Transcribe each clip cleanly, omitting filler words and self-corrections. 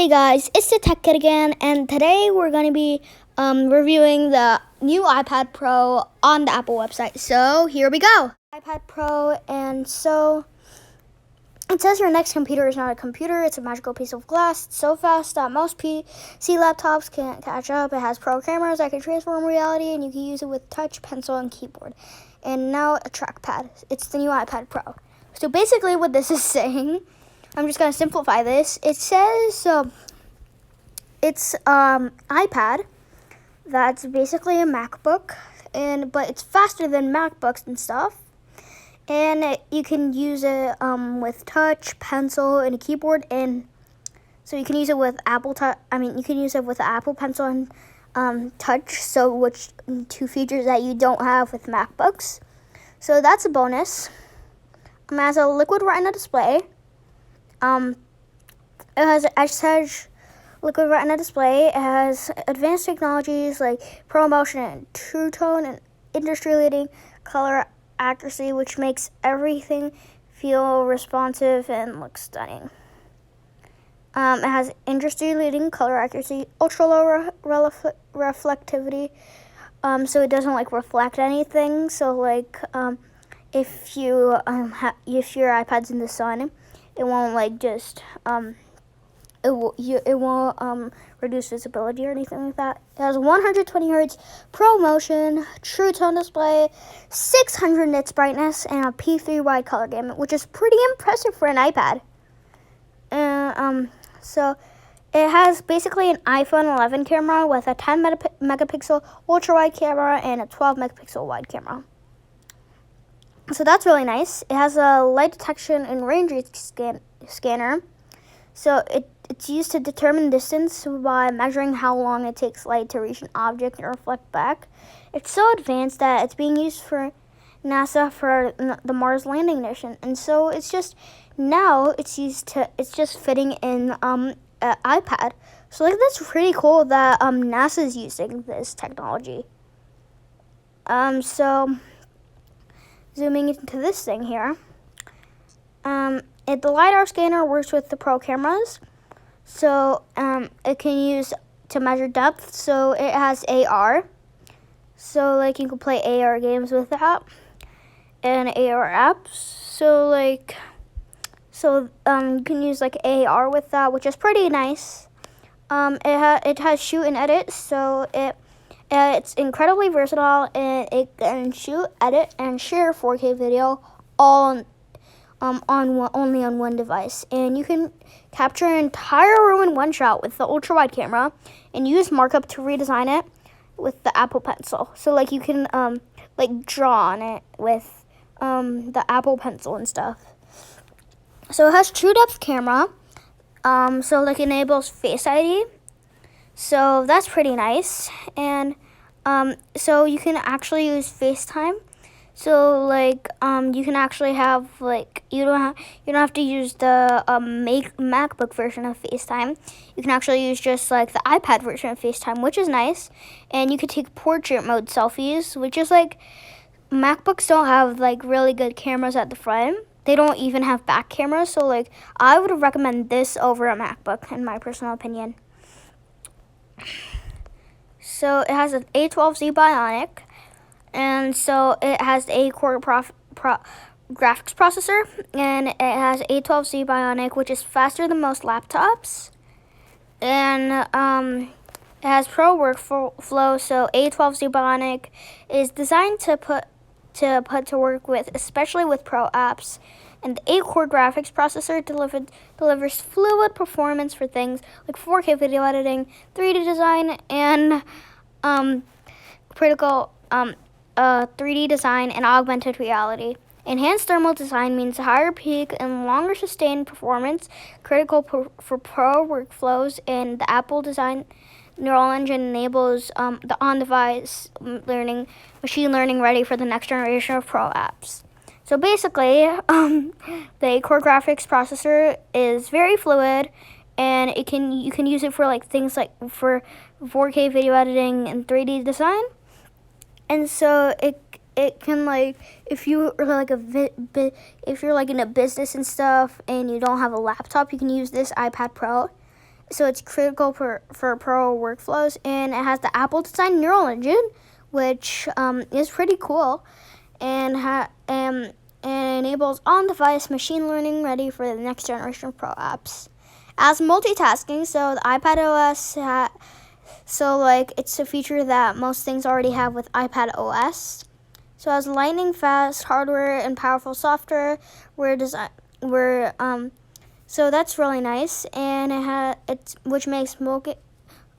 Hey guys, it's the Tech Kid again, and today we're going to be reviewing the new iPad Pro on the Apple website. So here we go. iPad Pro, and so it says your next computer is not a computer, it's a magical piece of glass. It's so fast that most PC laptops can't catch up. It has pro cameras that can transform reality, and you can use it with touch, pencil, and keyboard. And now a trackpad. It's the new iPad Pro. So basically what this is saying, I'm just going to simplify this. It says it's iPad that's basically a MacBook, but it's faster than MacBooks and stuff. And you can use it with touch, pencil, and a keyboard. And so you can use it with you can use it with Apple Pencil and touch. So which two features that you don't have with MacBooks. So that's a bonus. It has a liquid retina display. It has Edge liquid retina display. It has advanced technologies like ProMotion and True Tone and industry-leading color accuracy, which makes everything feel responsive and look stunning. It has industry-leading color accuracy, ultra-low reflectivity, so it doesn't reflect anything. So if your iPad's in the sun, it won't it won't reduce visibility or anything like that. It has 120 Hz ProMotion, True Tone display, 600 nits brightness, and a P3 wide color gamut, which is pretty impressive for an iPad. So it has basically an iPhone 11 camera with a 10 megapixel ultra wide camera and a 12 megapixel wide camera. So that's really nice. It has a light detection and range scanner. So it's used to determine distance by measuring how long it takes light to reach an object and reflect back. It's so advanced that it's being used for NASA for the Mars landing mission. And so it's just fitting in an iPad. So that's pretty cool that NASA's using this technology. So zooming into this thing here. The LiDAR scanner works with the Pro cameras. So it can use to measure depth. So it has AR. So you can play AR games with that and AR apps. So you can use AR with that, which is pretty nice. It has shoot and edit. So it's incredibly versatile, and it can shoot, edit, and share 4K video all only on one device. And you can capture an entire room in one shot with the ultra wide camera, and use markup to redesign it with the Apple Pencil. So you can draw on it with the Apple Pencil and stuff. So it has true depth camera. So enables Face ID. So that's pretty nice. And so you can actually use FaceTime. So you can actually have you don't have to use the MacBook version of FaceTime. You can actually use just the iPad version of FaceTime, which is nice. And you can take portrait mode selfies, which is MacBooks don't have really good cameras at the front. They don't even have back cameras. So I would recommend this over a MacBook in my personal opinion. So it has an A12Z Bionic, and so it has a core graphics processor, and it has A12Z Bionic, which is faster than most laptops, and it has pro workflow. So A12Z Bionic is designed to put to work with, especially with pro apps. And the 8-core graphics processor delivers fluid performance for things like 4K video editing, 3D design, and critical 3D design and augmented reality. Enhanced thermal design means higher peak and longer sustained performance, critical for pro workflows. And the Apple design neural engine enables the on-device machine learning ready for the next generation of pro apps. So basically, the core graphics processor is very fluid, and you can use it for things for 4K video editing and 3D design. And so it can if you're if you're in a business and stuff and you don't have a laptop, you can use this iPad Pro. so it's critical for pro workflows, and it has the Apple design neural engine, which is pretty cool, and enables on-device machine learning ready for the next generation of pro apps. As multitasking, so the iPad OS it's a feature that most things already have with iPad OS. So it has lightning fast hardware and powerful software. So that's really nice, and which makes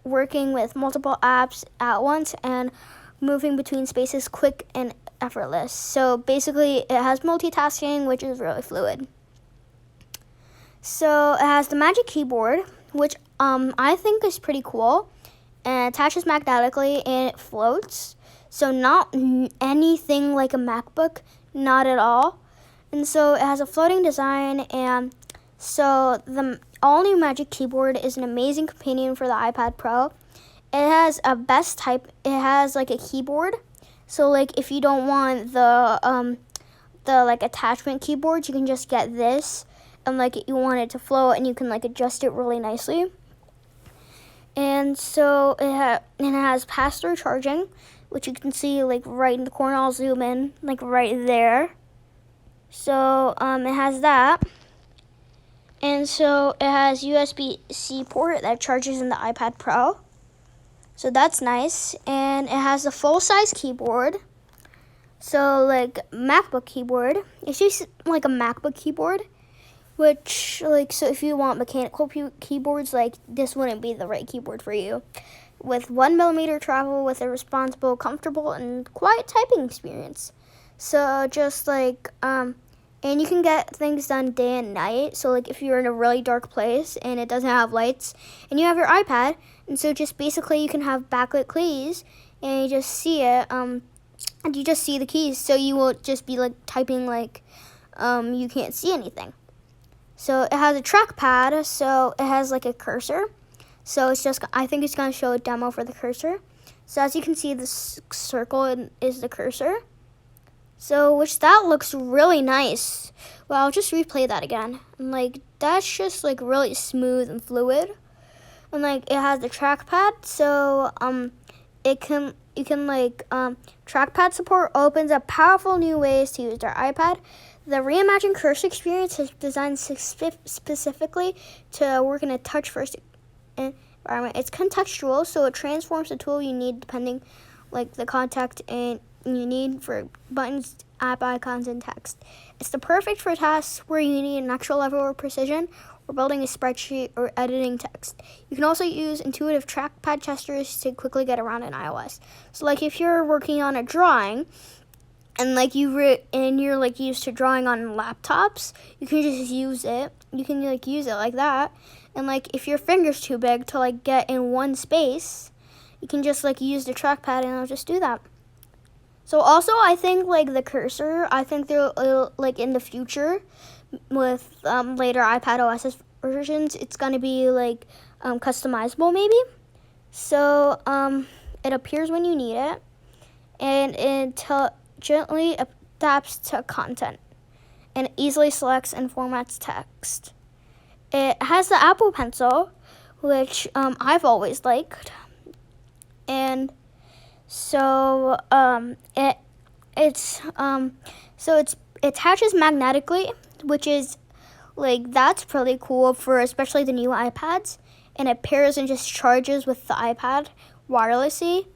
working with multiple apps at once and moving between spaces quick and effortless. So basically, it has multitasking, which is really fluid. So it has the Magic Keyboard, which I think is pretty cool, and it attaches magnetically and it floats. So not anything like a MacBook, not at all. And so it has a floating design, and so the all-new Magic Keyboard is an amazing companion for the iPad Pro. It has a best type. It has like a keyboard. So like if you don't want the like attachment keyboards, you can just get this, and like you want it to float, and you can like adjust it really nicely. And so it has pass-through charging, which you can see like right in the corner. I'll zoom in like right there. So it has that. And so it has USB-C port that charges in the iPad Pro. So that's nice. And it has a full-size keyboard. So like MacBook keyboard. It's just like a MacBook keyboard. Which, so if you want mechanical keyboards, this wouldn't be the right keyboard for you. With 1mm travel, with a responsible, comfortable, and quiet typing experience. So just and you can get things done day and night. So if you're in a really dark place and it doesn't have lights, and you have your iPad, and so just basically you can have backlit keys, and you just see it, and you just see the keys. So you will just be typing you can't see anything. So it has a trackpad, so it has a cursor. So I think it's going to show a demo for the cursor. So as you can see, this circle is the cursor. So that looks really nice. Well, I'll just replay that again. And that's just really smooth and fluid. And it has the trackpad, so trackpad support opens up powerful new ways to use our iPad. The reimagined cursor experience is designed specifically to work in a touch-first environment. It's contextual, so it transforms the tool you need depending the context and you need for buttons, app icons, and text. It's perfect for tasks where you need an extra level of precision, or building a spreadsheet, or editing text. You can also use intuitive trackpad gestures to quickly get around in iOS. So if you're working on a drawing, and you're used to drawing on laptops, you can just use it. You can use it like that. And if your finger's too big to get in one space, you can just use the trackpad, and it'll just do that. So also, I think the cursor, I think they'll in the future with later iPad OS versions, it's gonna be customizable maybe. So it appears when you need it, and it gently adapts to content, and easily selects and formats text. It has the Apple Pencil, which I've always liked, and so it attaches magnetically, which is that's pretty cool for especially the new iPads, and it pairs and just charges with the iPad wirelessly.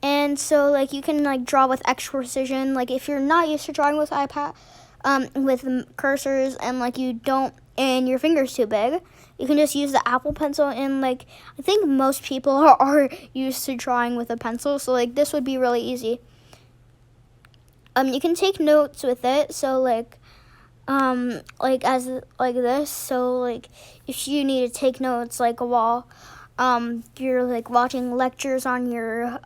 And so you can draw with extra precision. If you're not used to drawing with iPad with cursors, and you don't, and your finger's too big, you can just use the Apple Pencil. And I think most people are used to drawing with a pencil, so this would be really easy. You can take notes with it, so as this. So if you need to take notes while you're watching lectures on your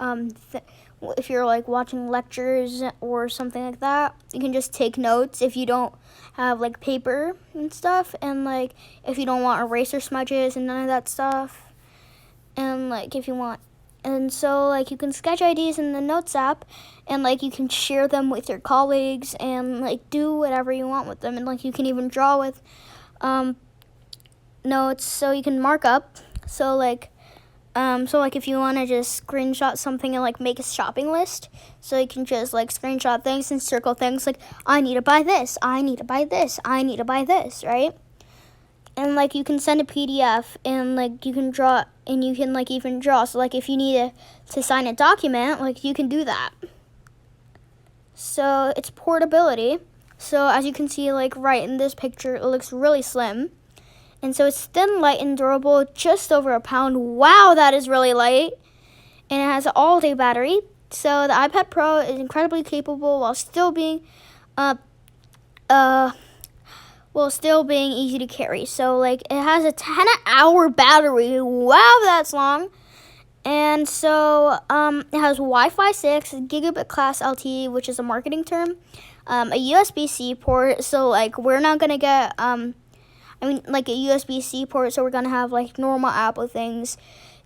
if you're watching lectures or something like that, you can just take notes if you don't have paper and stuff, and if you don't want eraser smudges and none of that stuff, and if you want, and so you can sketch ideas in the Notes app, and you can share them with your colleagues, and do whatever you want with them, and you can even draw with notes, so you can mark up So like if you want to just screenshot something and like make a shopping list, so you can just like screenshot things and circle things like, I need to buy this, I need to buy this, I need to buy this, right? And like you can send a PDF, and like you can draw, and you can like even draw. So like if you need to sign a document, like you can do that. So it's portability. So as you can see, like right in this picture, it looks really slim. And so it's thin, light, and durable, just over a pound. Wow, that is really light. And it has an all-day battery. So the iPad Pro is incredibly capable while still being easy to carry. So like it has a 10-hour battery. Wow, that's long. And so it has Wi-Fi 6, gigabit class LTE, which is a marketing term, a USB-C port. So like we're not gonna get like a USB-C port. So we're gonna have like normal Apple things.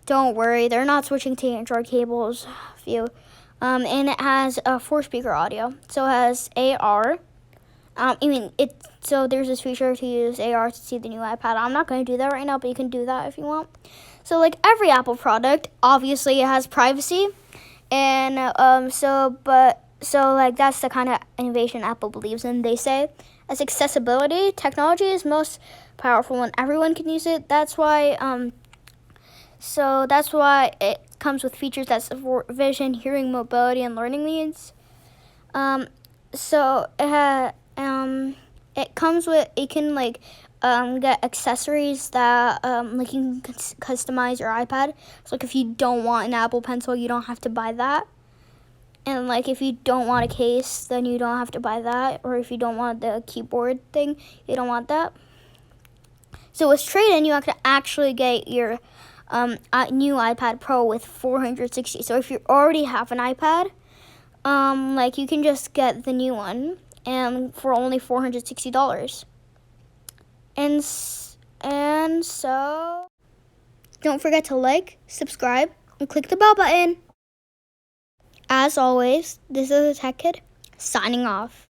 Don't worry, they're not switching to Android cables. And it has a 4-speaker audio. So it has AR. So there's this feature to use AR to see the new iPad. I'm not going to do that right now, but you can do that if you want. So like every Apple product, obviously it has privacy, and so like that's the kind of innovation Apple believes in. They say as accessibility, technology is most powerful when everyone can use it. That's why it comes with features that support vision, hearing, mobility, and learning needs. It comes with, it can like get accessories that like you can customize your iPad. So like if you don't want an Apple Pencil, you don't have to buy that. And like if you don't want a case, then you don't have to buy that. Or if you don't want the keyboard thing, you don't want that. So with trade-in, you have to actually get your new iPad Pro with 460. So if you already have an iPad, like you can just get the new one, and for only $460. And so don't forget to like, subscribe, and click the bell button. As always, this is the Tech Kid signing off.